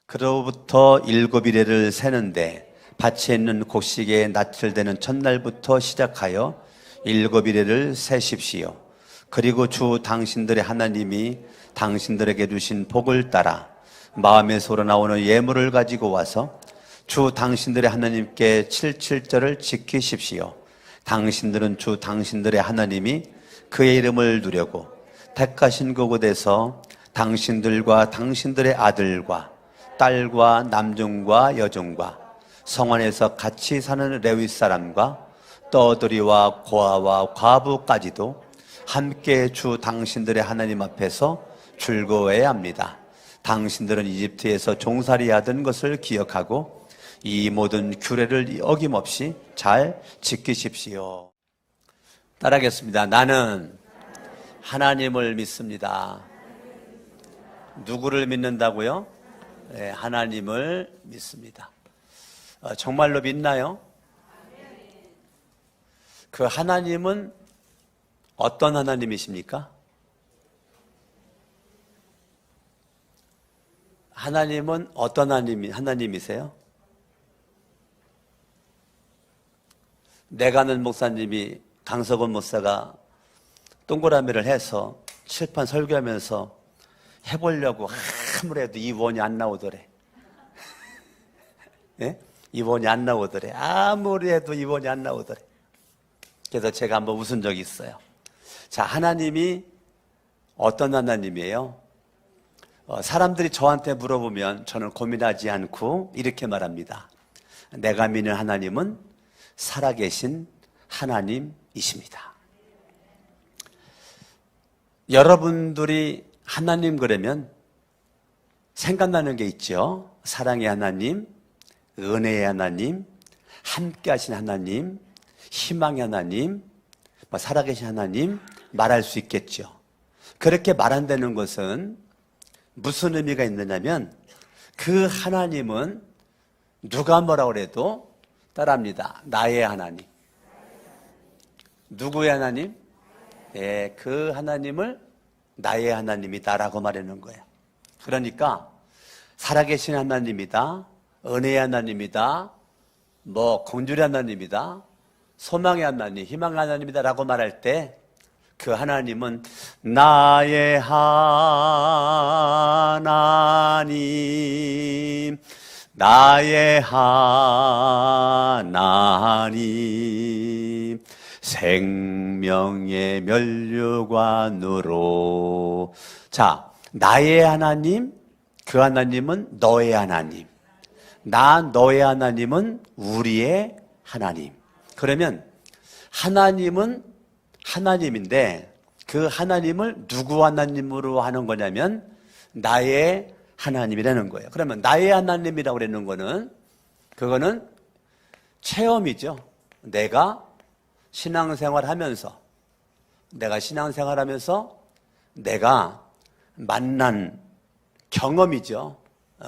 그로부터 7일을 세는데 밭에 있는 곡식에 낯을 대는 첫날부터 시작하여 7일을 세십시오. 그리고 주 당신들의 하나님이 당신들에게 주신 복을 따라 마음에서 우러나오는 예물을 가지고 와서 주 당신들의 하나님께 77절을 지키십시오. 당신들은 주 당신들의 하나님이 그의 이름을 누려고 택하신 그곳에서 당신들과 당신들의 아들과 딸과 남종과 여종과 성 안에서 같이 사는 레위 사람과 떠돌이와 고아와 과부까지도 함께 주 당신들의 하나님 앞에서 즐거워해야 합니다. 당신들은 이집트에서 종살이하던 것을 기억하고 이 모든 규례를 어김없이 잘 지키십시오. 따라하겠습니다. 나는 하나님을 믿습니다. 누구를 믿는다고요? 네, 하나님을 믿습니다. 정말로 믿나요? 그 하나님은 어떤 하나님이십니까? 하나님은 어떤 하나님이세요? 내가 아는 목사님이 강석원 목사가 동그라미를 해서 칠판 설교하면서 해보려고 아무래도 이 원이 안 나오더래. 예? 이 원이 안 나오더래. 아무래도 이 원이 안 나오더래. 그래서 제가 한번 웃은 적이 있어요. 자, 하나님이 어떤 하나님이에요? 사람들이 저한테 물어보면 저는 고민하지 않고 이렇게 말합니다. 내가 믿는 하나님은 살아계신 하나님이십니다. 여러분들이 하나님 그러면 생각나는 게 있죠. 사랑의 하나님, 은혜의 하나님, 함께 하신 하나님, 희망의 하나님, 살아계신 하나님 말할 수 있겠죠. 그렇게 말한다는 것은 무슨 의미가 있느냐면 그 하나님은 누가 뭐라고 그래도 따라합니다. 나의 하나님. 누구의 하나님? 예, 그 하나님을 나의 하나님이다라고 말하는 거예요. 그러니까 살아계신 하나님이다, 은혜의 하나님이다, 공주의 하나님이다, 소망의 하나님, 희망의 하나님이다라고 말할 때 그 하나님은 나의 하나님, 나의 하나님, 생명의 면류관으로. 자, 나의 하나님, 그 하나님은 너의 하나님, 너의 하나님은 우리의 하나님. 그러면 하나님은 하나님인데 그 하나님을 누구 하나님으로 하는 거냐면 나의 하나님이라는 거예요. 그러면 나의 하나님이라고 그러는 거는 그거는 체험이죠. 내가 신앙생활하면서 내가 만난 경험이죠.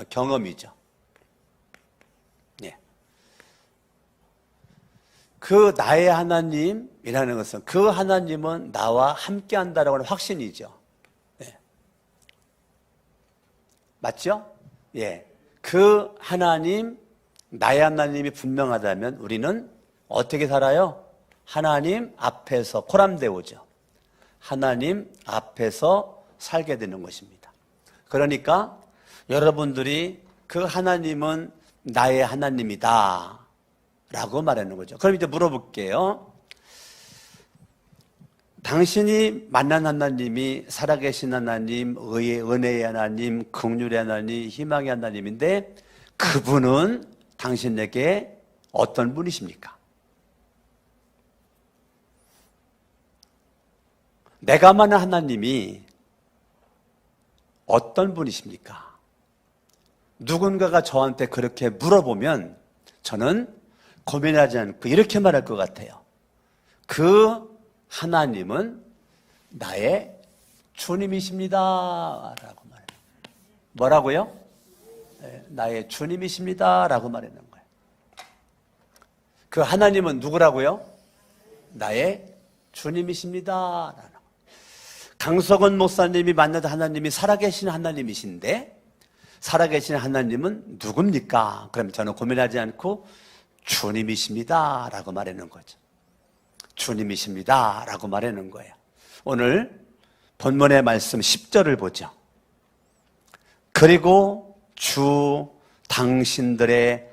경험이죠. 예. 그 나의 하나님이라는 것은 그 하나님은 나와 함께 한다라고 하는 확신이죠. 예. 맞죠? 예. 그 하나님, 나의 하나님이 분명하다면 우리는 어떻게 살아요? 하나님 앞에서 코람데오죠. 하나님 앞에서 살게 되는 것입니다. 그러니까 여러분들이 그 하나님은 나의 하나님이다 라고 말하는 거죠. 그럼 이제 물어볼게요. 당신이 만난 하나님이 살아계신 하나님, 은혜의 하나님, 긍휼의 하나님, 희망의 하나님인데 그분은 당신에게 어떤 분이십니까? 내가 만난 하나님이 어떤 분이십니까? 누군가가 저한테 그렇게 물어보면 저는 고민하지 않고 이렇게 말할 것 같아요. 그 하나님은 나의 주님이십니다 라고 말해요. 뭐라고요? 네, 나의 주님이십니다 라고 말하는 거예요. 그 하나님은 누구라고요? 나의 주님이십니다 라는 거예요. 강석원 목사님이 만난 하나님이 살아계신 하나님이신데 살아계신 하나님은 누굽니까? 그러면 저는 고민하지 않고 주님이십니다 라고 말하는 거죠. 주님이십니다 라고 말하는 거예요. 오늘 본문의 말씀 10절을 보죠. 그리고 주 당신들의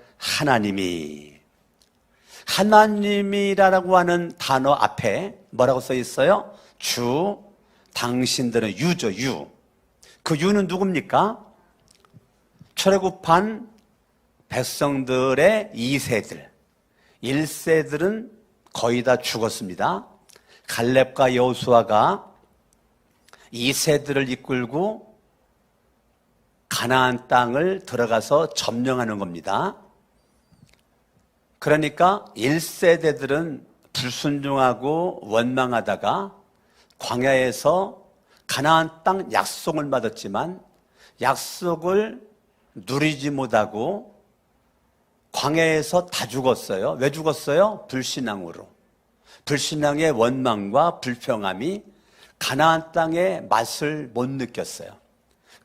하나님이라고 하는 단어 앞에 뭐라고 써 있어요? 주 당신들은 유죠. 유. 그 유는 누굽니까? 출애굽한 백성들의 2세들 1세들은 거의 다 죽었습니다. 갈렙과 여호수아가 2세들을 이끌고 가나안 땅을 들어가서 점령하는 겁니다. 그러니까 1세대들은 불순종하고 원망하다가 광야에서 가나안 땅 약속을 받았지만 약속을 누리지 못하고 광야에서 다 죽었어요. 왜 죽었어요? 불신앙으로. 불신앙의 원망과 불평함이 가나안 땅의 맛을 못 느꼈어요.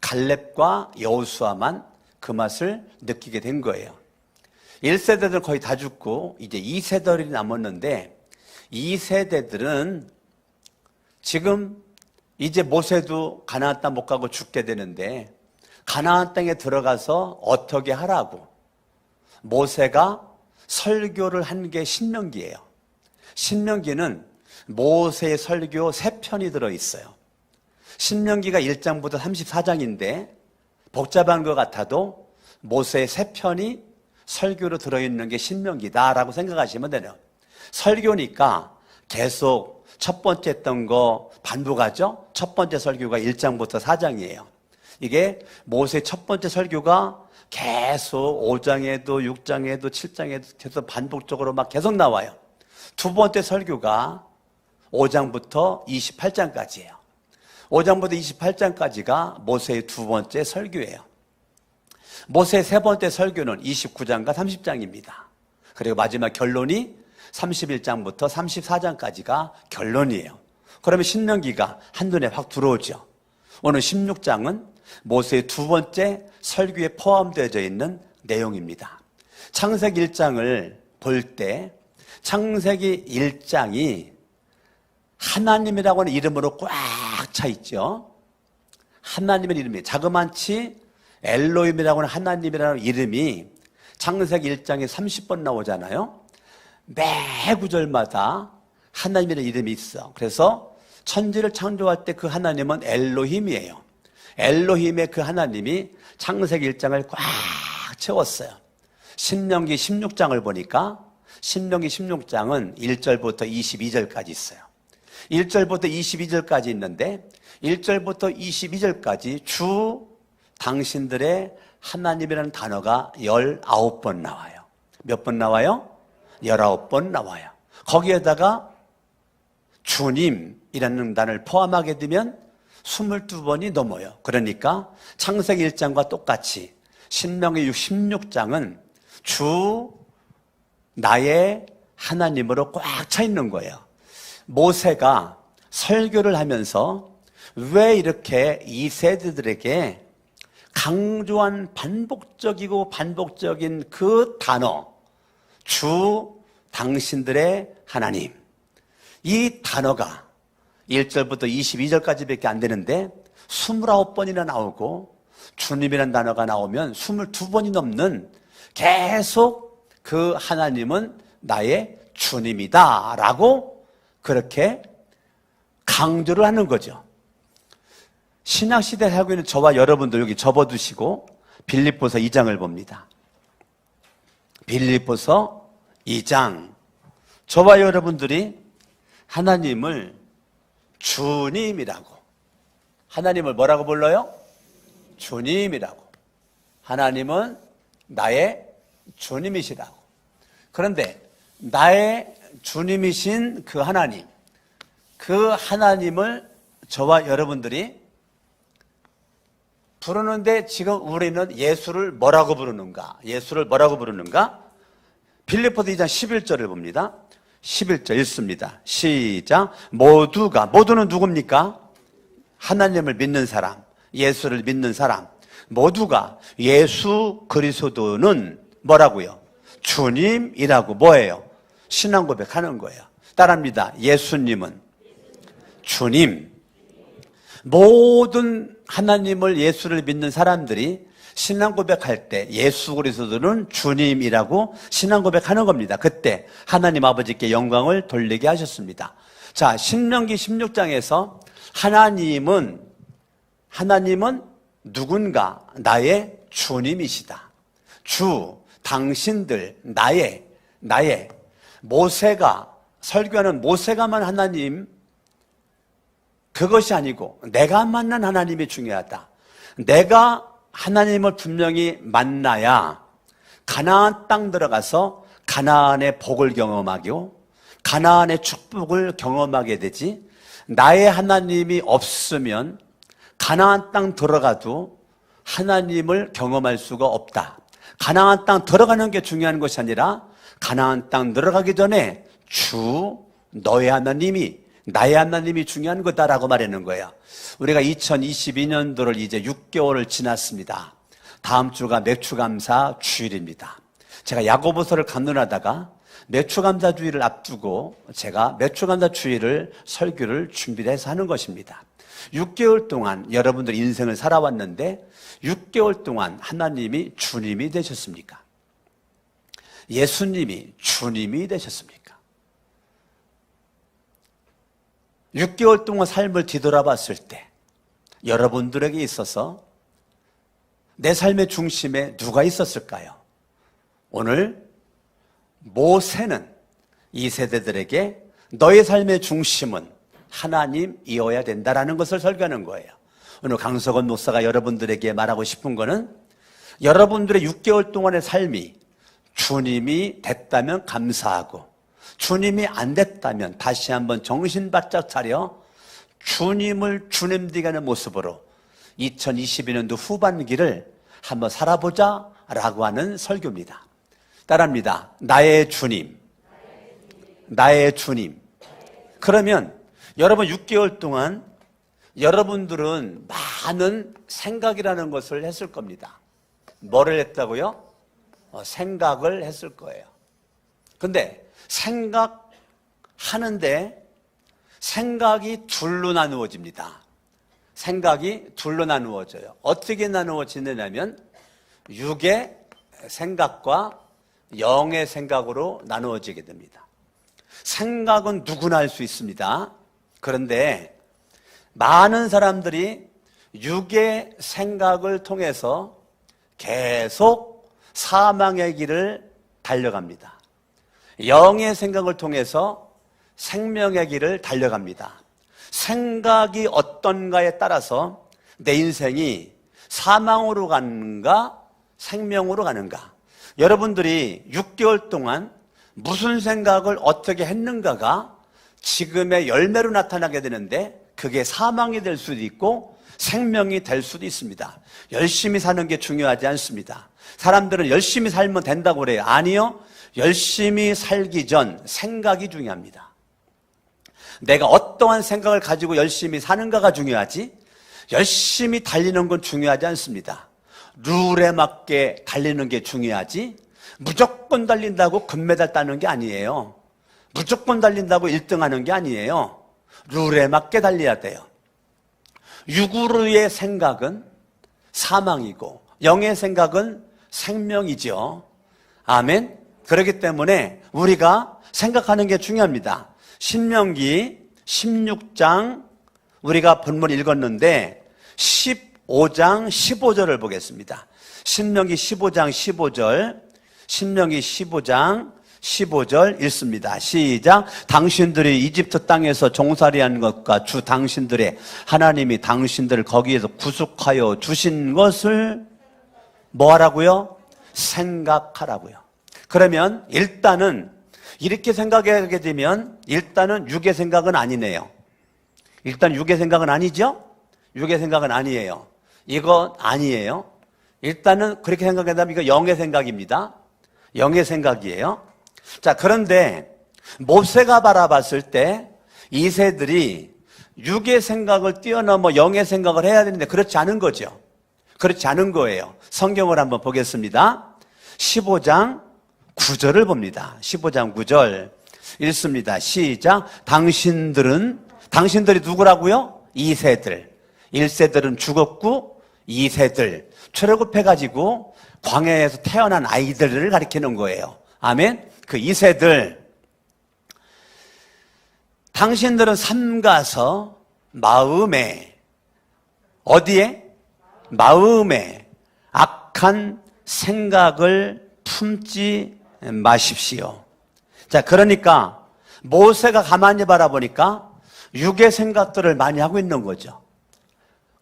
갈렙과 여호수아만 그 맛을 느끼게 된 거예요. 1세대들은 거의 다 죽고 이제 2세대들이 남았는데 2세대들은 지금 이제 모세도 가나안 땅 못 가고 죽게 되는데 가나안 땅에 들어가서 어떻게 하라고 모세가 설교를 한 게 신명기예요. 신명기는 모세의 설교 3편이 들어있어요. 신명기가 1장부터 34장인데 복잡한 것 같아도 모세의 3편이 설교로 들어있는 게 신명기다라고 생각하시면 돼요. 설교니까 계속 첫 번째 했던 거 반복하죠? 첫 번째 설교가 1장부터 4장이에요. 이게 모세의 첫 번째 설교가 계속 5장에도 6장에도 7장에도 계속 반복적으로 막 계속 나와요. 두 번째 설교가 5장부터 28장까지예요. 5장부터 28장까지가 모세의 두 번째 설교예요. 모세의 세 번째 설교는 29장과 30장입니다. 그리고 마지막 결론이 31장부터 34장까지가 결론이에요. 그러면 신명기가 한눈에 확 들어오죠. 오늘 16장은 모세의 두 번째 설교에 포함되어 있는 내용입니다. 창세기 1장을 볼 때 창세기 1장이 하나님이라고 하는 이름으로 꽉 차 있죠. 하나님의 이름이 자그만치 엘로힘이라고 하는 하나님이라는 이름이 창세기 1장에 30번 나오잖아요. 매 구절마다 하나님이라는 이름이 있어. 그래서 천지를 창조할 때 그 하나님은 엘로힘이에요. 엘로힘의 그 하나님이 창세기 1장을 꽉 채웠어요. 신명기 16장을 보니까 신명기 16장은 1절부터 22절까지 있어요. 1절부터 22절까지 있는데 1절부터 22절까지 주 당신들의 하나님이라는 단어가 19번 나와요. 몇 번 나와요? 19번 나와요. 거기에다가 주님이라는 단어를 포함하게 되면 22번이 넘어요. 그러니까 창세기 1장과 똑같이 신명기 16장은 주 나의 하나님으로 꽉 차 있는 거예요. 모세가 설교를 하면서 왜 이렇게 이 세대들에게 강조한 반복적인 그 단어, 주 당신들의 하나님, 이 단어가 1절부터 22절까지밖에 안 되는데 29번이나 나오고 주님이라는 단어가 나오면 22번이 넘는 계속 그 하나님은 나의 주님이다 라고 그렇게 강조를 하는 거죠. 신약시대에 살고 있는 저와 여러분들 여기 접어두시고 빌립보서 2장을 봅니다. 빌립보서 2장. 저와 여러분들이 하나님을 주님이라고, 하나님을 뭐라고 불러요? 주님이라고. 하나님은 나의 주님이시라고. 그런데 나의 주님이신 그 하나님, 그 하나님을 저와 여러분들이 부르는데 지금 우리는 예수를 뭐라고 부르는가? 예수를 뭐라고 부르는가? 빌립보서 2장 11절을 봅니다. 11절 읽습니다. 시작. 모두는 누굽니까? 하나님을 믿는 사람, 예수를 믿는 사람. 모두가 예수 그리스도는 뭐라고요? 주님이라고 뭐예요? 신앙 고백하는 거예요. 따라합니다. 예수님은 주님. 모든 하나님을 예수를 믿는 사람들이 신앙 고백할 때 예수 그리스도는 주님이라고 신앙 고백하는 겁니다. 그때 하나님 아버지께 영광을 돌리게 하셨습니다. 자, 신명기 16장에서 하나님은 누군가? 나의 주님이시다. 주, 당신들, 나의 모세가 설교하는 모세가만 하나님, 그것이 아니고 내가 만난 하나님이 중요하다. 내가 하나님을 분명히 만나야 가나안 땅 들어가서 가나안의 복을 경험하고 가나안의 축복을 경험하게 되지, 나의 하나님이 없으면 가나안 땅 들어가도 하나님을 경험할 수가 없다. 가나안 땅 들어가는 게 중요한 것이 아니라 가나안 땅 들어가기 전에 너의 하나님이, 나의 하나님이 중요한 거다라고 말하는 거예요. 우리가 2022년도를 이제 6개월을 지났습니다. 다음 주가 매추감사 주일입니다. 제가 야고보서를 간론하다가 매추감사 주일을 앞두고 제가 매추감사 주일을 설교를 준비를 해서 하는 것입니다. 6개월 동안 여러분들 인생을 살아왔는데 6개월 동안 하나님이 주님이 되셨습니까? 예수님이 주님이 되셨습니까? 6개월 동안 삶을 뒤돌아봤을 때 여러분들에게 있어서 내 삶의 중심에 누가 있었을까요? 오늘 모세는 이 세대들에게 너의 삶의 중심은 하나님이어야 된다라는 것을 설교하는 거예요. 오늘 강석원 목사가 여러분들에게 말하고 싶은 거는 여러분들의 6개월 동안의 삶이 주님이 됐다면 감사하고 주님이 안 됐다면 다시 한번 정신 바짝 차려 주님을 주님되게 하는 모습으로 2022년도 후반기를 한번 살아보자 라고 하는 설교입니다. 따라합니다. 나의 주님. 나의 주님. 그러면 여러분 6개월 동안 여러분들은 많은 생각이라는 것을 했을 겁니다. 뭐를 했다고요? 생각을 했을 거예요. 근데 생각하는데 생각이 둘로 나누어집니다. 생각이 둘로 나누어져요. 어떻게 나누어지느냐면 육의 생각과 영의 생각으로 나누어지게 됩니다. 생각은 누구나 할 수 있습니다. 그런데 많은 사람들이 육의 생각을 통해서 계속 사망의 길을 달려갑니다. 영의 생각을 통해서 생명의 길을 달려갑니다. 생각이 어떤가에 따라서 내 인생이 사망으로 가는가 생명으로 가는가. 여러분들이 6개월 동안 무슨 생각을 어떻게 했는가가 지금의 열매로 나타나게 되는데 그게 사망이 될 수도 있고 생명이 될 수도 있습니다. 열심히 사는 게 중요하지 않습니다. 사람들은 열심히 살면 된다고 그래요. 아니요. 열심히 살기 전 생각이 중요합니다. 내가 어떠한 생각을 가지고 열심히 사는가가 중요하지 열심히 달리는 건 중요하지 않습니다. 룰에 맞게 달리는 게 중요하지 무조건 달린다고 금메달 따는 게 아니에요. 무조건 달린다고 1등 하는 게 아니에요. 룰에 맞게 달려야 돼요. 육으로의 생각은 사망이고 영의 생각은 생명이죠. 아멘. 그렇기 때문에 우리가 생각하는 게 중요합니다. 신명기 16장 우리가 본문 읽었는데 15장 15절을 보겠습니다. 신명기 15장 15절 신명기 15장 15절 읽습니다. 시작. 당신들이 이집트 땅에서 종살이한 것과 주 당신들의 하나님이 당신들을 거기에서 구속하여 주신 것을 뭐 하라고요? 생각하라고요. 그러면 일단은 이렇게 생각하게 되면 일단은 육의 생각은 아니네요. 일단 육의 생각은 아니죠? 육의 생각은 아니에요. 이거 아니에요. 일단은 그렇게 생각한다면 이거 영의 생각입니다. 영의 생각이에요. 자, 그런데 모세가 바라봤을 때 이 세들이 육의 생각을 뛰어넘어 영의 생각을 해야 되는데 그렇지 않은 거죠. 그렇지 않은 거예요. 성경을 한번 보겠습니다. 15장 9절을 봅니다. 15장 9절 읽습니다. 시작. 당신들이 누구라고요? 2세들. 1세들은 죽었고 2세들 출애굽해가지고 광야에서 태어난 아이들을 가리키는 거예요. 아멘. 그 2세들, 당신들은 삼가서 마음에, 어디에? 마음에 악한 생각을 품지 마십시오. 자, 그러니까 모세가 가만히 바라보니까 육의 생각들을 많이 하고 있는 거죠.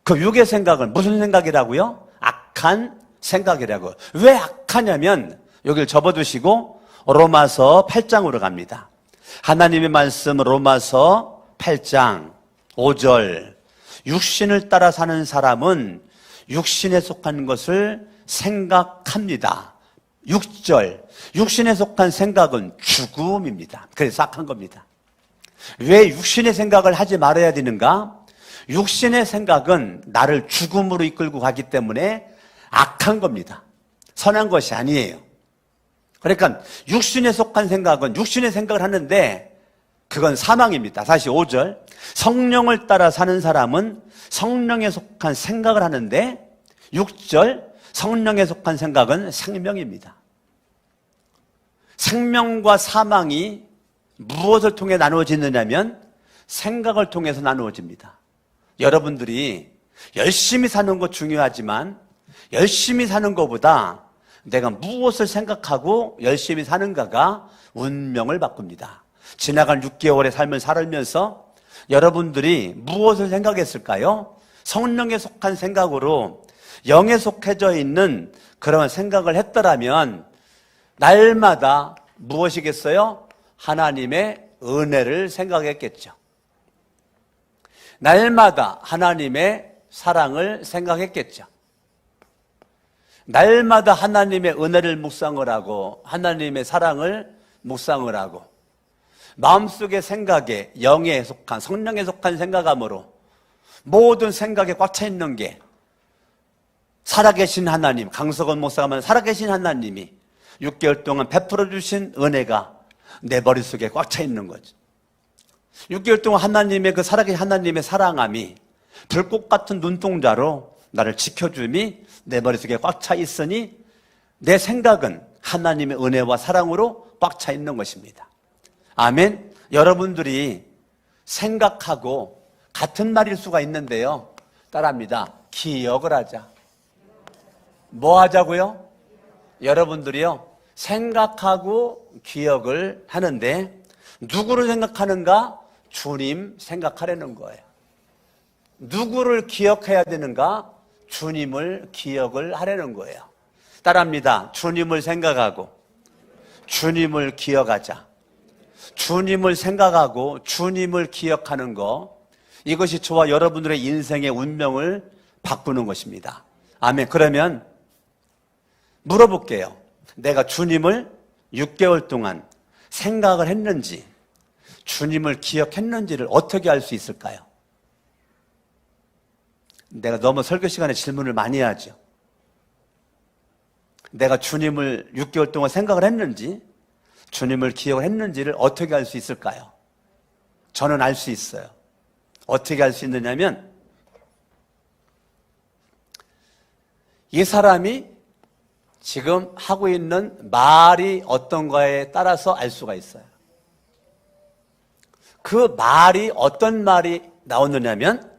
그 육의 생각은 무슨 생각이라고요? 악한 생각이라고요. 왜 악하냐면 여기를 접어두시고 로마서 8장으로 갑니다. 하나님의 말씀 로마서 8장 5절. 육신을 따라 사는 사람은 육신에 속한 것을 생각합니다. 6절. 육신에 속한 생각은 죽음입니다. 그래서 악한 겁니다. 왜 육신의 생각을 하지 말아야 되는가? 육신의 생각은 나를 죽음으로 이끌고 가기 때문에 악한 겁니다. 선한 것이 아니에요. 그러니까 육신에 속한 생각은 육신의 생각을 하는데 그건 사망입니다. 다시 5절. 성령을 따라 사는 사람은 성령에 속한 생각을 하는데 6절. 성령에 속한 생각은 생명입니다. 생명과 사망이 무엇을 통해 나누어지느냐면 생각을 통해서 나누어집니다. 여러분들이 열심히 사는 것 중요하지만 열심히 사는 것보다 내가 무엇을 생각하고 열심히 사는가가 운명을 바꿉니다. 지나간 6개월의 삶을 살면서 여러분들이 무엇을 생각했을까요? 성령에 속한 생각으로 영에 속해져 있는 그런 생각을 했더라면 날마다 무엇이겠어요? 하나님의 은혜를 생각했겠죠. 날마다 하나님의 사랑을 생각했겠죠. 날마다 하나님의 은혜를 묵상을 하고 하나님의 사랑을 묵상을 하고 마음속의 생각에 영에 속한 성령에 속한 생각함으로 모든 생각에 꽉 차 있는 게 살아계신 하나님, 강석원 목사가 말한 살아계신 하나님이 6개월 동안 베풀어 주신 은혜가 내 머릿속에 꽉 차 있는 거죠. 6개월 동안 하나님의 그 살아계신 하나님의 사랑함이 불꽃 같은 눈동자로 나를 지켜줌이 내 머릿속에 꽉 차 있으니 내 생각은 하나님의 은혜와 사랑으로 꽉 차 있는 것입니다. 아멘. 여러분들이 생각하고 같은 말일 수가 있는데요. 따라합니다. 기억을 하자. 뭐 하자고요? 여러분들이요, 생각하고 기억을 하는데 누구를 생각하는가? 주님 생각하려는 거예요. 누구를 기억해야 되는가? 주님을 기억을 하려는 거예요. 따라합니다. 주님을 생각하고 주님을 기억하자. 주님을 생각하고 주님을 기억하는 거, 이것이 저와 여러분들의 인생의 운명을 바꾸는 것입니다. 아멘. 그러면 물어볼게요. 내가 주님을 6개월 동안 생각을 했는지 주님을 기억했는지를 어떻게 알 수 있을까요? 내가 너무 설교 시간에 질문을 많이 하죠. 내가 주님을 6개월 동안 생각을 했는지 주님을 기억을 했는지를 어떻게 알 수 있을까요? 저는 알 수 있어요. 어떻게 알 수 있느냐면 이 사람이 지금 하고 있는 말이 어떤가에 따라서 알 수가 있어요. 그 말이 어떤 말이 나오느냐면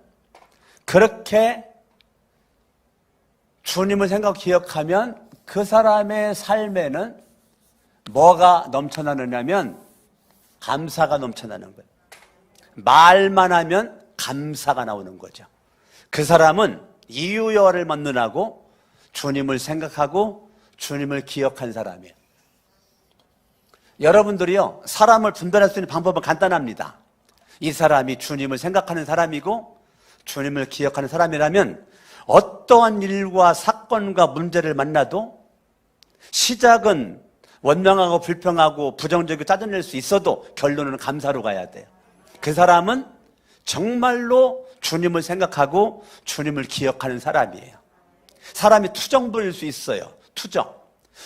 그렇게 주님을 생각 기억하면 그 사람의 삶에는 뭐가 넘쳐나느냐면 감사가 넘쳐나는 거예요. 말만 하면 감사가 나오는 거죠. 그 사람은 이유여를 만나고 주님을 생각하고 주님을 기억한 사람이에요. 여러분들이요, 사람을 분별할 수 있는 방법은 간단합니다. 이 사람이 주님을 생각하는 사람이고 주님을 기억하는 사람이라면 어떠한 일과 사건과 문제를 만나도 시작은 원망하고 불평하고 부정적이고 짜증낼 수 있어도 결론은 감사로 가야 돼요. 그 사람은 정말로 주님을 생각하고 주님을 기억하는 사람이에요. 사람이 투정 부릴 수 있어요.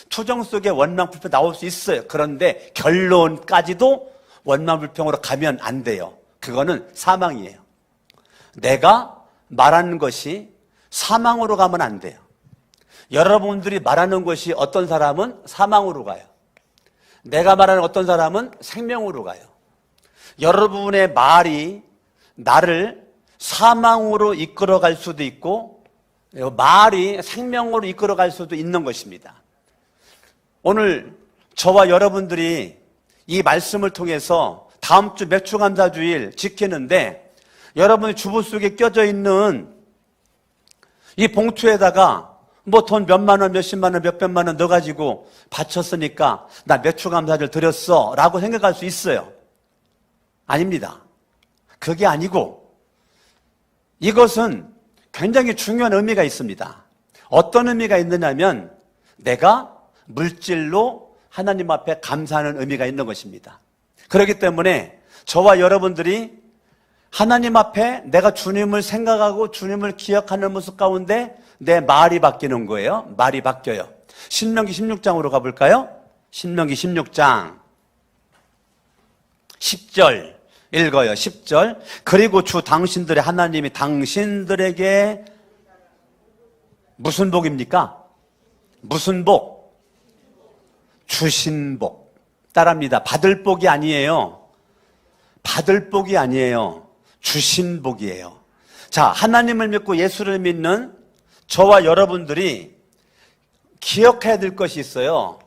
투정 속에 원망불평 나올 수 있어요. 그런데 결론까지도 원망불평으로 가면 안 돼요. 그거는 사망이에요. 내가 말하는 것이 사망으로 가면 안 돼요. 여러분들이 말하는 것이 어떤 사람은 사망으로 가요. 내가 말하는 어떤 사람은 생명으로 가요. 여러분의 말이 나를 사망으로 이끌어갈 수도 있고 말이 생명으로 이끌어갈 수도 있는 것입니다. 오늘 저와 여러분들이 이 말씀을 통해서 다음 주 매추감사주일 지키는데 여러분의 주부 속에 껴져 있는 이 봉투에다가 뭐 돈 몇만 원, 몇십만 원, 몇백만 원 넣어가지고 바쳤으니까 나 매추감사절 드렸어 라고 생각할 수 있어요. 아닙니다. 그게 아니고 이것은 굉장히 중요한 의미가 있습니다. 어떤 의미가 있느냐면 내가 물질로 하나님 앞에 감사하는 의미가 있는 것입니다. 그렇기 때문에 저와 여러분들이 하나님 앞에 내가 주님을 생각하고 주님을 기억하는 모습 가운데 내 말이 바뀌는 거예요. 말이 바뀌어요. 신명기 16장으로 가볼까요? 신명기 16장 10절 읽어요. 10절. 그리고 주 당신들의 하나님이 당신들에게 무슨 복입니까? 무슨 복? 주신 복. 따라합니다. 받을 복이 아니에요. 받을 복이 아니에요. 주신 복이에요. 자, 하나님을 믿고 예수를 믿는 저와 여러분들이 기억해야 될 것이 있어요.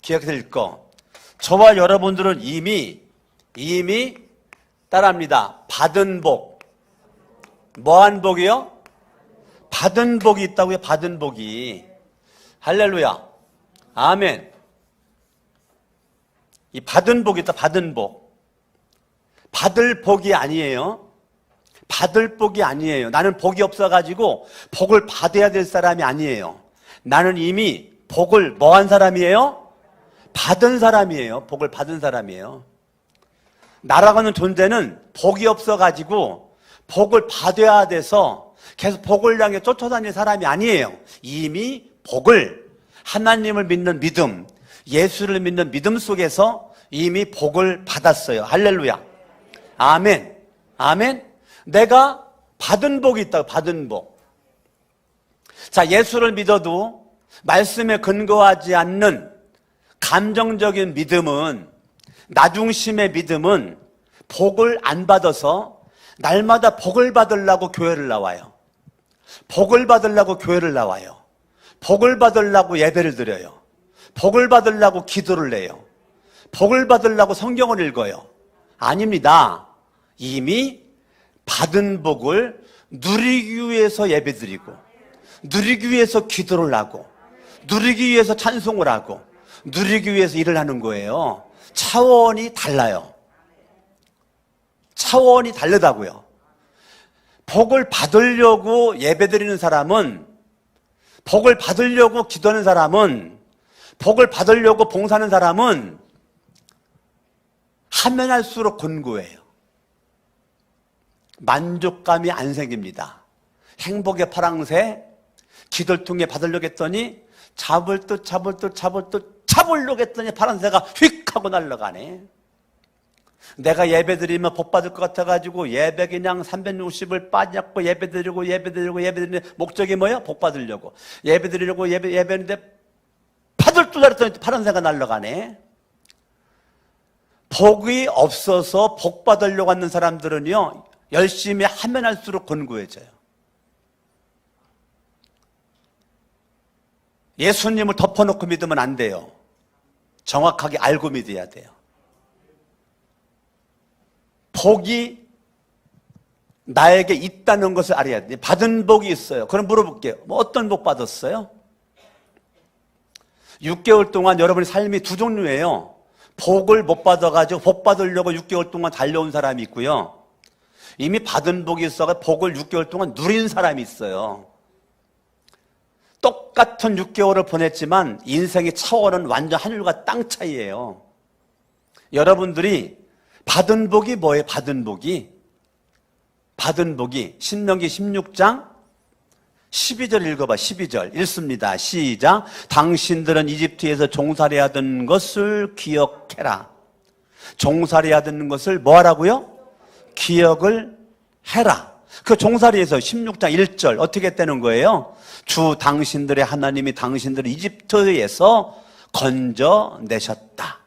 기억해야 될 거. 저와 여러분들은 이미 따라합니다. 받은 복. 뭐한 복이요? 받은 복이 있다고요. 받은 복이. 할렐루야. 아멘. 이 받은 복이 있다. 받은 복. 받을 복이 아니에요. 받을 복이 아니에요. 나는 복이 없어가지고 복을 받아야 될 사람이 아니에요. 나는 이미 복을 뭐한 사람이에요? 받은 사람이에요. 복을 받은 사람이에요. 나라고 하는 존재는 복이 없어가지고 복을 받아야 돼서 계속 복을 향해 쫓아다니는 사람이 아니에요. 이미 복을 하나님을 믿는 믿음, 예수를 믿는 믿음 속에서 이미 복을 받았어요. 할렐루야. 아멘. 아멘. 내가 받은 복이 있다고. 받은 복. 자, 예수를 믿어도 말씀에 근거하지 않는 감정적인 믿음은, 나중심의 믿음은 복을 안 받아서 날마다 복을 받으려고 교회를 나와요. 복을 받으려고 교회를 나와요. 복을 받으려고 예배를 드려요. 복을 받으려고 기도를 해요. 복을 받으려고 성경을 읽어요. 아닙니다. 이미 받은 복을 누리기 위해서 예배드리고, 누리기 위해서 기도를 하고, 누리기 위해서 찬송을 하고, 누리기 위해서 일을 하는 거예요. 차원이 달라요. 차원이 다르다고요. 복을 받으려고 예배드리는 사람은, 복을 받으려고 기도하는 사람은, 복을 받으려고 봉사하는 사람은 하면 할수록 곤고해요. 만족감이 안 생깁니다. 행복의 파랑새, 기도를 통해 받으려고 했더니 잡으려고 했더니 파랑새가 휙 하고 날아가네. 내가 예배 드리면 복 받을 것 같아가지고 예배 그냥 360을 빠졌고 예배 드리는 목적이 뭐예요? 복 받으려고. 예배 드리려고 예배했는데 받을 줄 알았더니 파랑새가 날아가네. 복이 없어서 복 받으려고 하는 사람들은요, 열심히 하면 할수록 곤고해져요. 예수님을 덮어놓고 믿으면 안 돼요. 정확하게 알고 믿어야 돼요. 복이 나에게 있다는 것을 알아야 돼요. 받은 복이 있어요. 그럼 물어볼게요. 뭐 어떤 복 받았어요? 6개월 동안 여러분의 삶이 두 종류예요. 복을 못 받아가지고 복 받으려고 6개월 동안 달려온 사람이 있고요. 이미 받은 복이 있어서 복을 6개월 동안 누린 사람이 있어요. 똑같은 6개월을 보냈지만 인생의 차원은 완전 하늘과 땅 차이예요. 여러분들이 받은 복이 뭐예요? 받은 복이 신명기 16장 12절 읽어봐. 12절 읽습니다. 시작. 당신들은 이집트에서 종살이 하던 것을 기억해라. 종살이 하던 것을 뭐 하라고요? 기억을 해라. 그 종살이에서 16장 1절 어떻게 했다는 거예요? 주 당신들의 하나님이 당신들을 이집트에서 건져내셨다.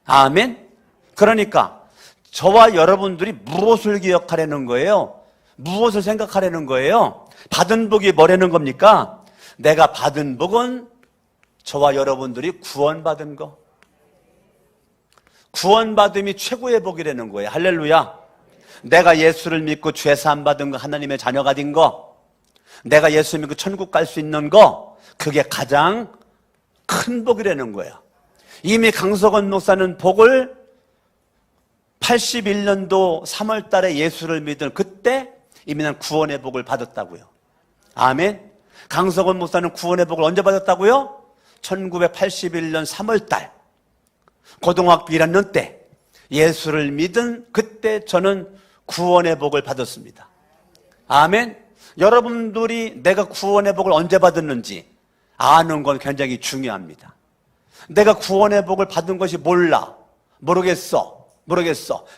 아멘. 그러니까 저와 여러분들이 무엇을 기억하려는 거예요? 무엇을 생각하려는 거예요? 받은 복이 뭐라는 겁니까? 내가 받은 복은 저와 여러분들이 구원받은 거. 구원받음이 최고의 복이라는 거예요. 할렐루야. 내가 예수를 믿고 죄사함 받은 거, 하나님의 자녀가 된 거, 내가 예수 믿고 천국 갈 수 있는 거, 그게 가장 큰 복이라는 거예요. 이미 강석원 목사는 복을 81년도 3월 달에 예수를 믿은 그때 이미 난 구원의 복을 받았다고요. 아멘. 강석원 목사는 구원의 복을 언제 받았다고요? 1981년 3월 달 고등학교 1학년 때 예수를 믿은 그때 저는 구원의 복을 받았습니다. 아멘. 여러분들이 내가 구원의 복을 언제 받았는지 아는 건 굉장히 중요합니다. 내가 구원의 복을 받은 것이 모르겠어.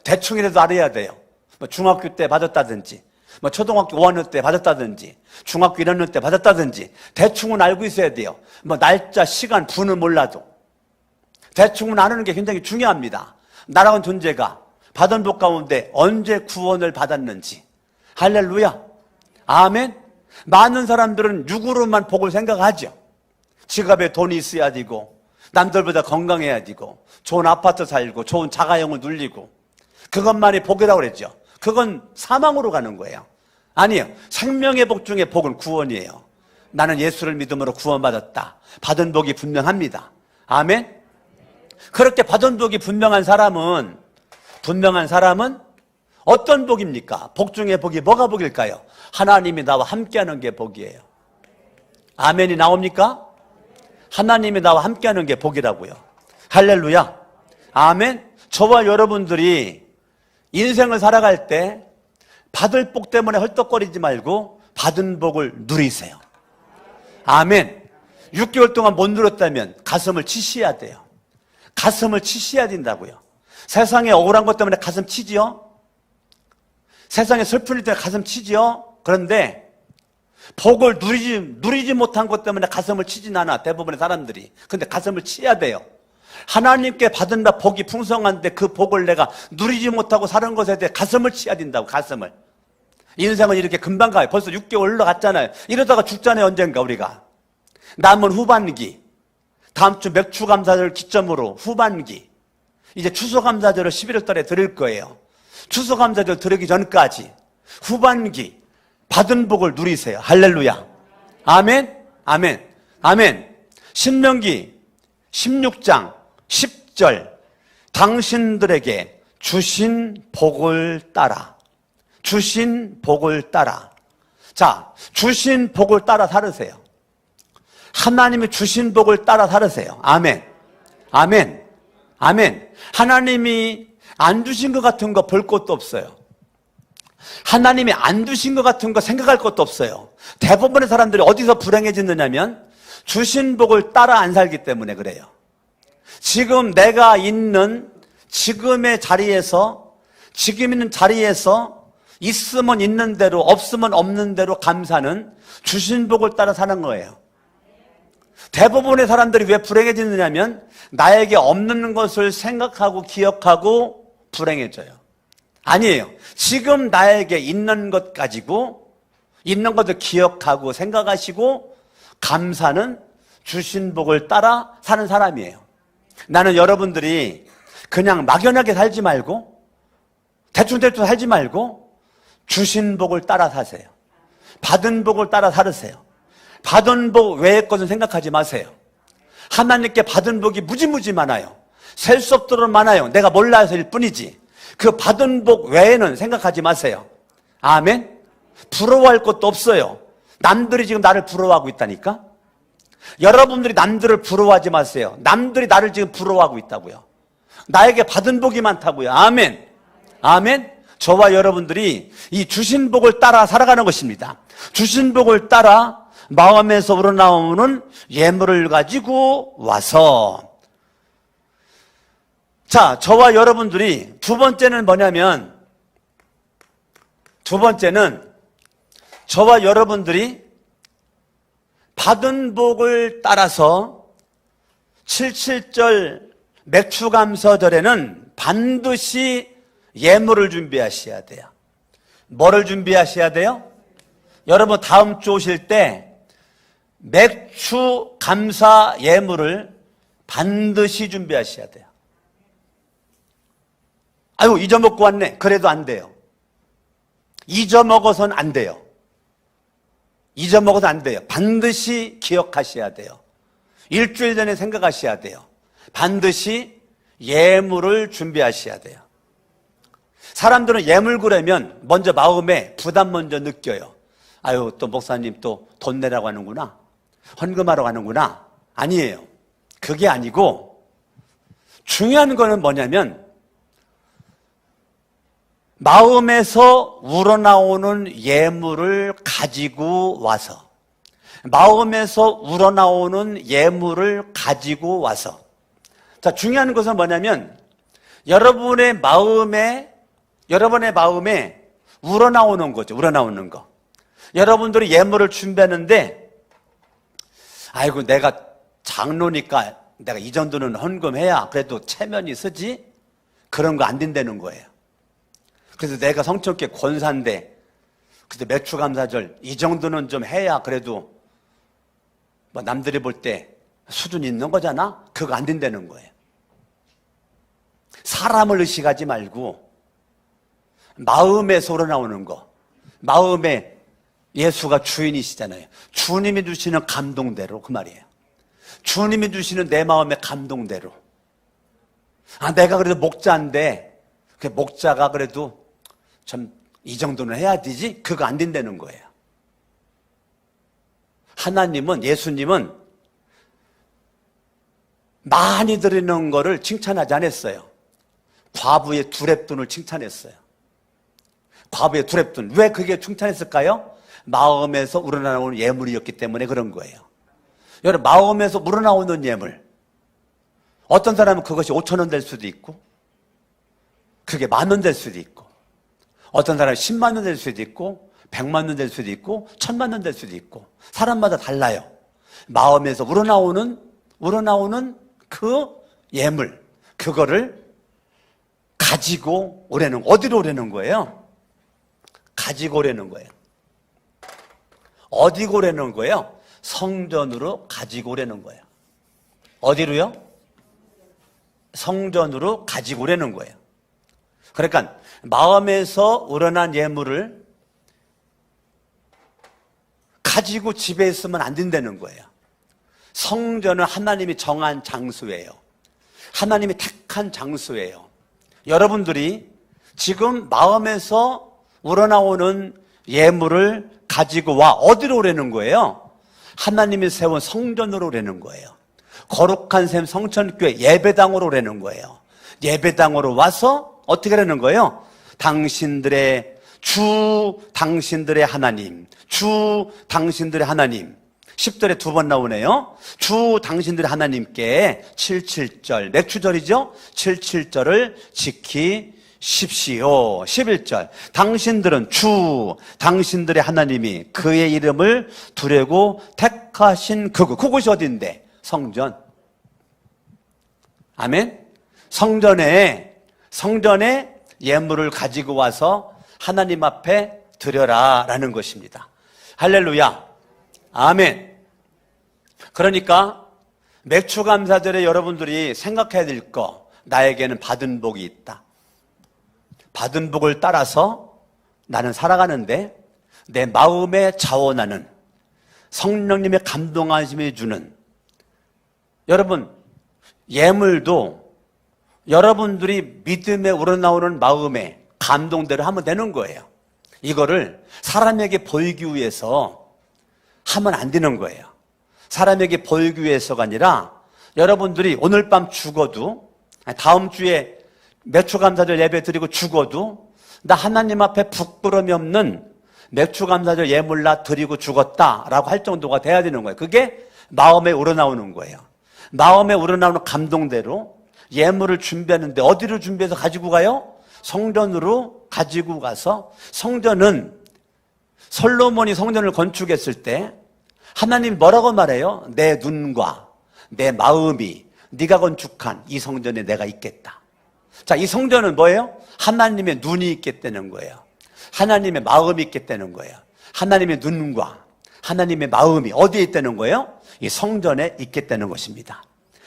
대충이라도 알아야 돼요. 뭐 중학교 때 받았다든지, 뭐 초등학교 5학년 때 받았다든지, 중학교 1학년 때 받았다든지, 대충은 알고 있어야 돼요. 뭐 날짜, 시간, 분은 몰라도. 대충은 아는 게 굉장히 중요합니다. 나라는 존재가 받은 복 가운데 언제 구원을 받았는지. 할렐루야. 아멘. 많은 사람들은 육으로만 복을 생각하죠. 지갑에 돈이 있어야 되고, 남들보다 건강해야 되고, 좋은 아파트 살고, 좋은 자가용을 누리고, 그것만이 복이라고 그랬죠. 그건 사망으로 가는 거예요. 아니에요. 생명의 복 중에 복은 구원이에요. 나는 예수를 믿음으로 구원받았다. 받은 복이 분명합니다. 아멘. 그렇게 받은 복이 분명한 사람은 어떤 복입니까? 복 중에 복이 뭐가 복일까요? 하나님이 나와 함께하는 게 복이에요. 아멘이 나옵니까? 하나님이 나와 함께하는 게 복이라고요. 할렐루야. 아멘. 저와 여러분들이 인생을 살아갈 때 받을 복 때문에 헐떡거리지 말고 받은 복을 누리세요. 아멘. 6개월 동안 못 누렸다면 가슴을 치셔야 돼요. 가슴을 치셔야 된다고요. 세상에 억울한 것 때문에 가슴 치지요? 세상에 슬픈 일 때문에 가슴 치지요? 그런데 복을 누리지 못한 것 때문에 가슴을 치진 않아, 대부분의 사람들이. 근데 가슴을 치야 돼요. 하나님께 받은 복이 풍성한데 그 복을 내가 누리지 못하고 사는 것에 대해 가슴을 치야 된다고, 가슴을. 인생은 이렇게 금방 가요. 벌써 6개월 흘러갔잖아요. 이러다가 죽잖아요, 언젠가 우리가. 남은 후반기. 다음 주 맥추감사절 기점으로 후반기. 이제 추수감사절을 11월 달에 드릴 거예요. 추수감사절 드리기 전까지 후반기 받은 복을 누리세요. 할렐루야. 아멘. 아멘. 아멘. 신명기 16장 10절 당신들에게 주신 복을 따라. 주신 복을 따라. 자, 주신 복을 따라 살으세요. 하나님이 주신 복을 따라 살으세요. 아멘. 아멘. 아멘. 하나님이 안 주신 것 같은 거 볼 것도 없어요. 하나님이 안 주신 것 같은 거 생각할 것도 없어요. 대부분의 사람들이 어디서 불행해지느냐면 주신 복을 따라 안 살기 때문에 그래요. 지금 내가 있는 지금의 자리에서, 지금 있는 자리에서 있으면 있는 대로, 없으면 없는 대로 감사는 주신 복을 따라 사는 거예요. 대부분의 사람들이 왜 불행해지느냐면 나에게 없는 것을 생각하고 기억하고 불행해져요. 아니에요. 지금 나에게 있는 것 가지고 있는 것을 기억하고 생각하시고 감사는 주신 복을 따라 사는 사람이에요. 나는 여러분들이 그냥 막연하게 살지 말고 대충대충 살지 말고 주신 복을 따라 사세요. 받은 복을 따라 살으세요. 받은 복 외의 것은 생각하지 마세요. 하나님께 받은 복이 무지무지 많아요. 셀 수 없도록 많아요. 내가 몰라서일 뿐이지. 그 받은 복 외에는 생각하지 마세요. 아멘. 부러워할 것도 없어요. 남들이 지금 나를 부러워하고 있다니까. 여러분들이 남들을 부러워하지 마세요. 남들이 나를 지금 부러워하고 있다고요. 나에게 받은 복이 많다고요. 아멘. 아멘. 저와 여러분들이 이 주신 복을 따라 살아가는 것입니다. 주신 복을 따라 마음에서 우러나오는 예물을 가지고 와서, 자, 저와 여러분들이 두 번째는 뭐냐면, 저와 여러분들이 받은 복을 따라서 77절 맥추감사절에는 반드시 예물을 준비하셔야 돼요. 뭐를 준비하셔야 돼요? 여러분 다음 주 오실 때 맥추감사 예물을 반드시 준비하셔야 돼요. 아유, 잊어먹고 왔네. 그래도 안 돼요. 잊어먹어서는 안 돼요. 잊어먹어도 안 돼요. 반드시 기억하셔야 돼요. 일주일 전에 생각하셔야 돼요. 반드시 예물을 준비하셔야 돼요. 사람들은 예물 그러면 먼저 마음에 부담 먼저 느껴요. 아유, 또 목사님 또 돈 내라고 하는구나. 헌금하러 하는구나. 아니에요. 그게 아니고 중요한 거는 뭐냐면 마음에서 우러나오는 예물을 가지고 와서, 마음에서 우러나오는 예물을 가지고 와서. 자, 중요한 것은 뭐냐면 여러분의 마음에 우러나오는 거죠. 우러나오는 거. 여러분들이 예물을 준비하는데, 아이고, 내가 장로니까 내가 이 정도는 헌금해야 그래도 체면이 서지? 그런 거 안 된다는 거예요. 그래서 내가 성천교회 권사인데, 그때 맥추감사절 이 정도는 좀 해야 그래도 뭐 남들이 볼 때 수준이 있는 거잖아? 그거 안 된다는 거예요. 사람을 의식하지 말고 마음에서 우러나오는 거. 마음에 예수가 주인이시잖아요. 주님이 주시는 감동대로, 그 말이에요. 주님이 주시는 내 마음의 감동대로. 아, 내가 그래도 목자인데 그 목자가 그래도 참 이 정도는 해야 되지? 그거 안 된다는 거예요. 하나님은, 예수님은 많이 드리는 거를 칭찬하지 않았어요. 과부의 두렙돈을 칭찬했어요. 과부의 두렙돈. 왜 그게 칭찬했을까요? 마음에서 우러나오는 예물이었기 때문에 그런 거예요. 여러분, 마음에서 우러나오는 예물. 어떤 사람은 그것이 5,000원 될 수도 있고, 그게 10,000원 될 수도 있고, 어떤 사람은 10만 원 될 수도 있고, 100만 원 될 수도 있고, 1,000만 원 될 수도 있고, 사람마다 달라요. 마음에서 우러나오는 그 예물, 그거를 가지고 오려는, 어디로 오려는 거예요? 가지고 오려는 거예요. 어디로 오려는 거예요? 성전으로 가지고 오려는 거예요. 어디로요? 성전으로 가지고 오려는 거예요. 그러니까 마음에서 우러난 예물을 가지고 집에 있으면 안 된다는 거예요. 성전은 하나님이 정한 장소예요. 하나님이 택한 장소예요. 여러분들이 지금 마음에서 우러나오는 예물을 가지고 와 어디로 오려는 거예요? 하나님이 세운 성전으로 오려는 거예요. 거룩한 샘 성천교회 예배당으로 오려는 거예요. 예배당으로 와서 어떻게 하려는 거예요? 당신들의 주, 당신들의 하나님, 주, 당신들의 하나님. 10절에 2번 나오네요. 주, 당신들의 하나님께 77절, 맥추절이죠? 77절을 지키십시오. 11절, 당신들은 주, 당신들의 하나님이 그의 이름을 두려고 택하신 그곳이 어딘데? 성전. 아멘? 성전에 예물을 가지고 와서 하나님 앞에 드려라 라는 것입니다. 할렐루야. 아멘. 그러니까 맥추감사절에 여러분들이 생각해야 될 거, 나에게는 받은 복이 있다. 받은 복을 따라서 나는 살아가는데 내 마음에 자원하는 성령님의 감동하심이 주는, 여러분 예물도 여러분들이 믿음에 우러나오는 마음에 감동대로 하면 되는 거예요. 이거를 사람에게 보이기 위해서 하면 안 되는 거예요. 사람에게 보이기 위해서가 아니라 여러분들이 오늘 밤 죽어도, 다음 주에 맥추감사절 예배 드리고 죽어도 나 하나님 앞에 부끄러움이 없는 맥추감사절 예물라 드리고 죽었다라고 할 정도가 돼야 되는 거예요. 그게 마음에 우러나오는 거예요. 마음에 우러나오는 감동대로 예물을 준비하는데 어디로 준비해서 가지고 가요? 성전으로 가지고 가서, 성전은 솔로몬이 성전을 건축했을 때 하나님이 뭐라고 말해요? 내 눈과 내 마음이 네가 건축한 이 성전에 내가 있겠다. 자, 이 성전은 뭐예요? 하나님의 눈이 있겠다는 거예요. 하나님의 마음이 있겠다는 거예요. 하나님의 눈과 하나님의 마음이 어디에 있다는 거예요? 이 성전에 있겠다는 것입니다.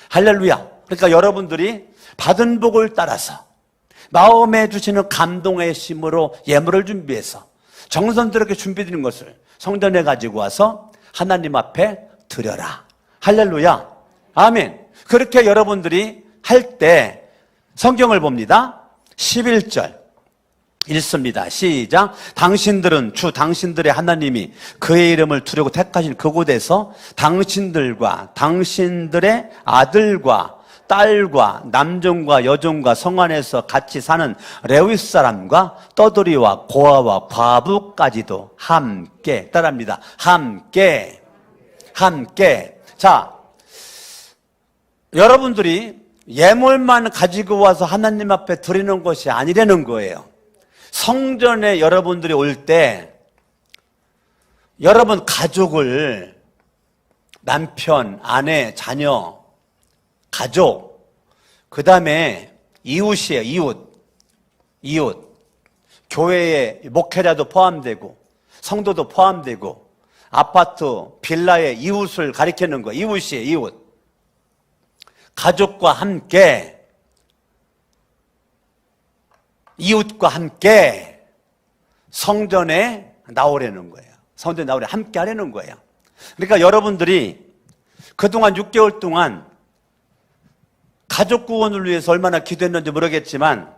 할렐루야. 그러니까 여러분들이 받은 복을 따라서 마음에 주시는 감동의 심으로 예물을 준비해서 정성스럽게 준비되는 것을 성전에 가지고 와서 하나님 앞에 드려라. 할렐루야. 아멘. 그렇게 여러분들이 할 때 성경을 봅니다. 11절 읽습니다. 시작. 당신들은 주 당신들의 하나님이 그의 이름을 두려고 택하신 그곳에서 당신들과 당신들의 아들과 딸과 남종과 여종과 성 안에서 같이 사는 레위 사람과 떠돌이와 고아와 과부까지도 함께, 따라합니다. 함께. 자, 여러분들이 예물만 가지고 와서 하나님 앞에 드리는 것이 아니라는 거예요. 성전에 여러분들이 올 때 여러분 가족을, 남편, 아내, 자녀, 가족, 그 다음에 이웃이에요. 이웃. 교회의 목회자도 포함되고 성도도 포함되고 아파트, 빌라의 이웃을 가리키는 거. 이웃이에요. 이웃. 가족과 함께, 이웃과 함께 성전에 나오려는 거예요. 성전에 나오려 함께 하려는 거예요. 그러니까 여러분들이 그동안 6개월 동안 가족 구원을 위해서 얼마나 기도했는지 모르겠지만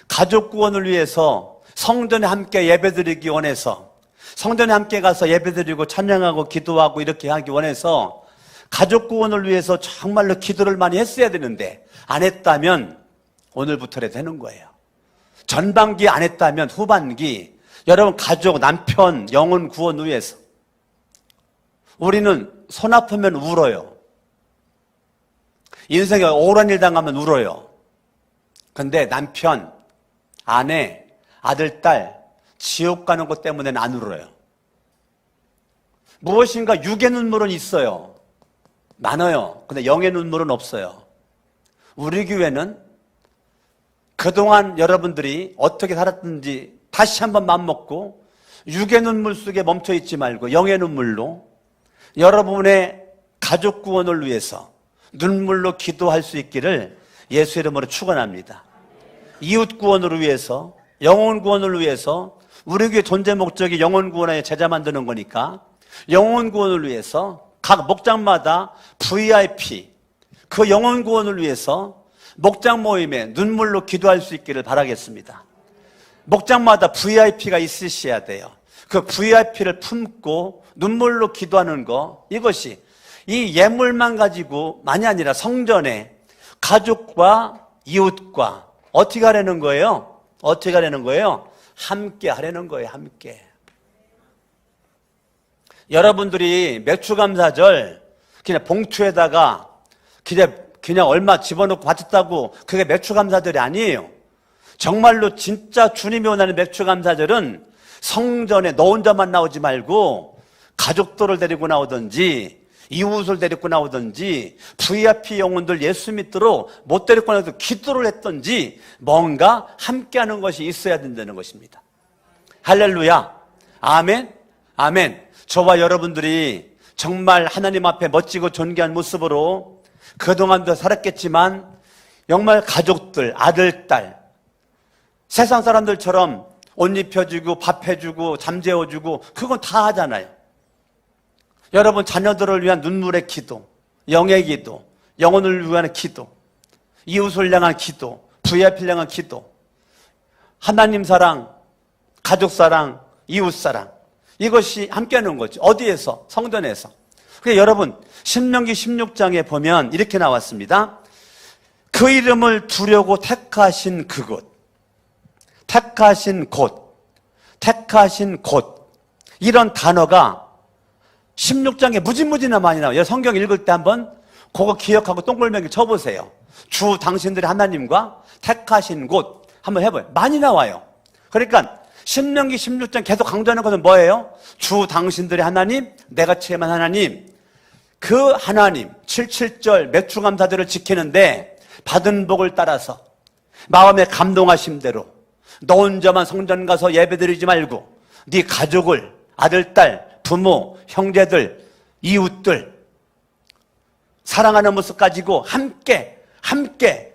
가족 구원을 위해서 성전에 함께 예배드리기 원해서, 성전에 함께 가서 예배드리고 찬양하고 기도하고 이렇게 하기 원해서 가족 구원을 위해서 정말로 기도를 많이 했어야 되는데 안 했다면 오늘부터라도 되는 거예요. 전반기 안 했다면 후반기 여러분 가족, 남편 영혼 구원 위해서 우리는 손 아프면 울어요. 인생에 억울한 일 당하면 울어요. 근데 남편, 아내, 아들, 딸 지옥 가는 것 때문에는 안 울어요. 무엇인가 육의 눈물은 있어요. 많아요. 근데 영의 눈물은 없어요. 우리 교회는 그동안 여러분들이 어떻게 살았든지 다시 한번 맘먹고 육의 눈물 속에 멈춰 있지 말고 영의 눈물로 여러분의 가족 구원을 위해서 눈물로 기도할 수 있기를 예수 이름으로 축원합니다. 이웃 구원을 위해서, 영혼 구원을 위해서, 우리 교회 존재 목적이 영혼 구원에 제자 만드는 거니까 영혼 구원을 위해서 각 목장마다 VIP, 그 영혼 구원을 위해서 목장 모임에 눈물로 기도할 수 있기를 바라겠습니다. 목장마다 VIP가 있으셔야 돼요. 그 VIP를 품고 눈물로 기도하는 거, 이것이 이 예물만 가지고 만이 아니라 성전에 가족과 이웃과 어떻게 하려는 거예요? 어떻게 하려는 거예요? 함께 하려는 거예요. 함께. 여러분들이 맥추감사절 그냥 봉투에다가 그냥 얼마 집어넣고 바쳤다고 그게 맥추감사절이 아니에요. 정말로 진짜 주님이 원하는 맥추감사절은 성전에 너 혼자만 나오지 말고 가족들을 데리고 나오든지 이웃을 데리고 나오든지 VIP 영혼들 예수 믿도록 못 데리고 나와서 기도를 했든지 뭔가 함께하는 것이 있어야 된다는 것입니다. 할렐루야. 아멘. 아멘. 저와 여러분들이 정말 하나님 앞에 멋지고 존귀한 모습으로 그동안도 살았겠지만 정말 가족들, 아들, 딸, 세상 사람들처럼 옷 입혀주고 밥 해주고 잠 재워주고 그건 다 하잖아요. 여러분 자녀들을 위한 눈물의 기도, 영의 기도, 영혼을 위한 기도, 이웃을 향한 기도, VIP를 향한 기도, 하나님 사랑, 가족 사랑, 이웃 사랑, 이것이 함께하는 거죠. 어디에서? 성전에서. 그러니까 여러분 신명기 16장에 보면 이렇게 나왔습니다. 그 이름을 두려고 택하신 그곳, 택하신 곳, 이런 단어가 16장에 무지무지나 많이 나와요. 성경 읽을 때 한번 그거 기억하고 동글뱅이 쳐보세요. 주 당신들의 하나님과 택하신 곳 한번 해봐요. 많이 나와요. 그러니까 신명기 16장 계속 강조하는 것은 뭐예요? 주 당신들의 하나님, 내가 체험한 하나님. 그 하나님 77절 매추감사절을 지키는데 받은 복을 따라서 마음에 감동하신 대로 너 혼자만 성전 가서 예배드리지 말고 네 가족을, 아들, 딸, 부모, 형제들, 이웃들 사랑하는 모습 가지고 함께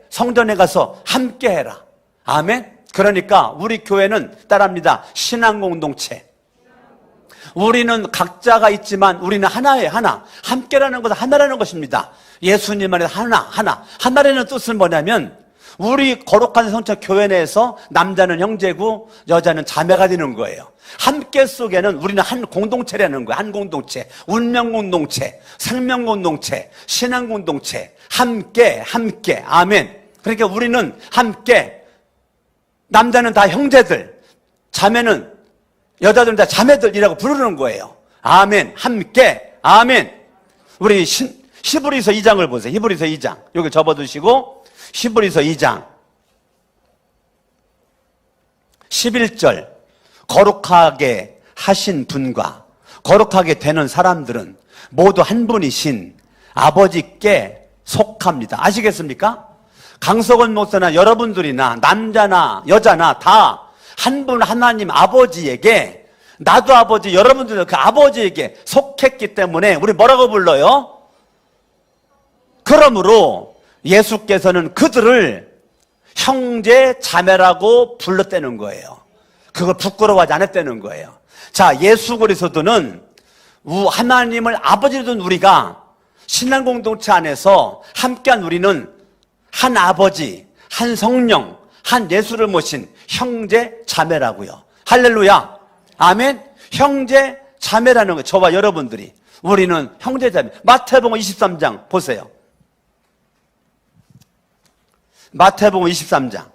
성전에 가서 함께 해라. 아멘. 그러니까 우리 교회는 따라합니다. 신앙 공동체. 우리는 각자가 있지만 우리는 하나예요. 하나. 함께라는 것은 하나라는 것입니다. 예수님 안에 하나라는 뜻은 뭐냐면 우리 거룩한 성전 교회 내에서 남자는 형제고 여자는 자매가 되는 거예요. 함께 속에는 우리는 한 공동체라는 거예요. 한 공동체, 운명 공동체, 생명 공동체, 신앙 공동체, 함께. 아멘. 그러니까 우리는 함께, 남자는 다 형제들, 자매는, 여자들은 다 자매들이라고 부르는 거예요. 아멘. 함께. 아멘. 우리 히브리서 2장을 보세요. 히브리서 2장. 여기 접어두시고 히브리서 2장 11절. 거룩하게 하신 분과 거룩하게 되는 사람들은 모두 한 분이신 아버지께 속합니다. 아시겠습니까? 강석원 목사나 여러분들이나 남자나 여자나 다 한 분 하나님 아버지에게, 나도 아버지, 여러분들도 그 아버지에게 속했기 때문에 우리 뭐라고 불러요? 그러므로 예수께서는 그들을 형제 자매라고 불렀다는 거예요. 그걸 부끄러워하지 않았다는 거예요. 자, 예수 그리스도는 하나님을 아버지로 둔 우리가 신앙 공동체 안에서 함께한 우리는 한 아버지, 한 성령, 한 예수를 모신 형제 자매라고요. 할렐루야. 아멘. 형제 자매라는 거예요. 저와 여러분들이. 우리는 형제 자매. 마태복음 23장 보세요. 마태복음 23장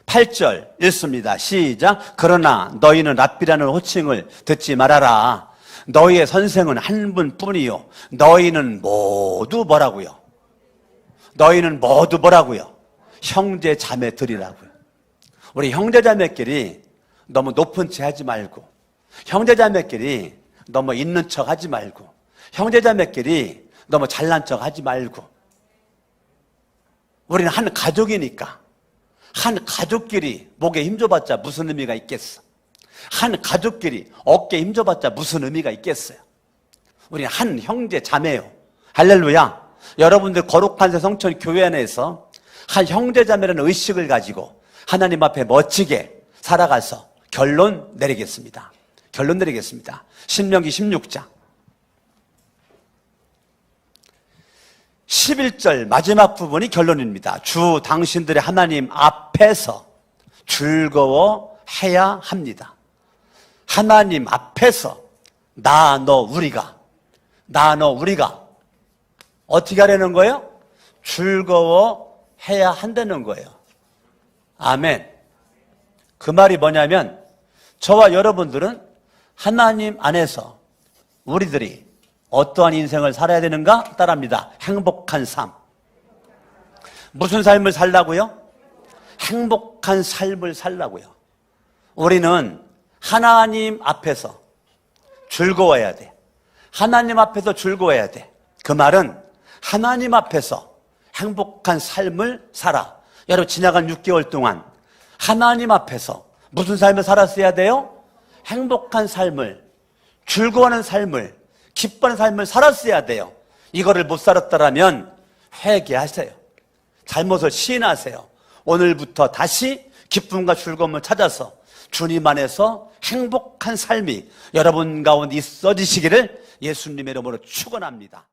8절 읽습니다. 시작. 그러나 너희는 랍비라는 호칭을 듣지 말아라. 너희의 선생은 한 분뿐이요 너희는 모두 뭐라고요? 너희는 모두 뭐라고요? 형제 자매들이라고요. 우리 형제 자매끼리 너무 높은 체 하지 말고, 형제 자매끼리 너무 있는 척 하지 말고, 형제 자매끼리 너무 잘난 척 하지 말고, 우리는 한 가족이니까 한 가족끼리 목에 힘줘봤자 무슨 의미가 있겠어? 한 가족끼리 어깨에 힘줘봤자 무슨 의미가 있겠어요? 우리는 한 형제 자매요. 할렐루야. 여러분들 거룩한 새 성천 교회 안에서 한 형제 자매라는 의식을 가지고 하나님 앞에 멋지게 살아가서 결론 내리겠습니다. 결론 내리겠습니다. 신명기 16장 11절 마지막 부분이 결론입니다. 주 당신들의 하나님 앞에서 즐거워해야 합니다. 하나님 앞에서 나, 너, 우리가 어떻게 하려는 거예요? 즐거워해야 한다는 거예요. 아멘. 그 말이 뭐냐면 저와 여러분들은 하나님 안에서 우리들이 어떠한 인생을 살아야 되는가? 따라합니다. 행복한 삶. 무슨 삶을 살라고요? 행복한 삶을 살라고요. 우리는 하나님 앞에서 즐거워해야 돼. 하나님 앞에서 즐거워해야 돼. 그 말은 하나님 앞에서 행복한 삶을 살아. 여러분 지나간 6개월 동안 하나님 앞에서 무슨 삶을 살았어야 돼요? 행복한 삶을, 즐거워하는 삶을, 기뻐하는 삶을 살았어야 돼요. 이거를 못 살았다라면 회개하세요. 잘못을 시인하세요. 오늘부터 다시 기쁨과 즐거움을 찾아서 주님 안에서 행복한 삶이 여러분 가운데 있어지시기를 예수님의 이름으로 축원합니다.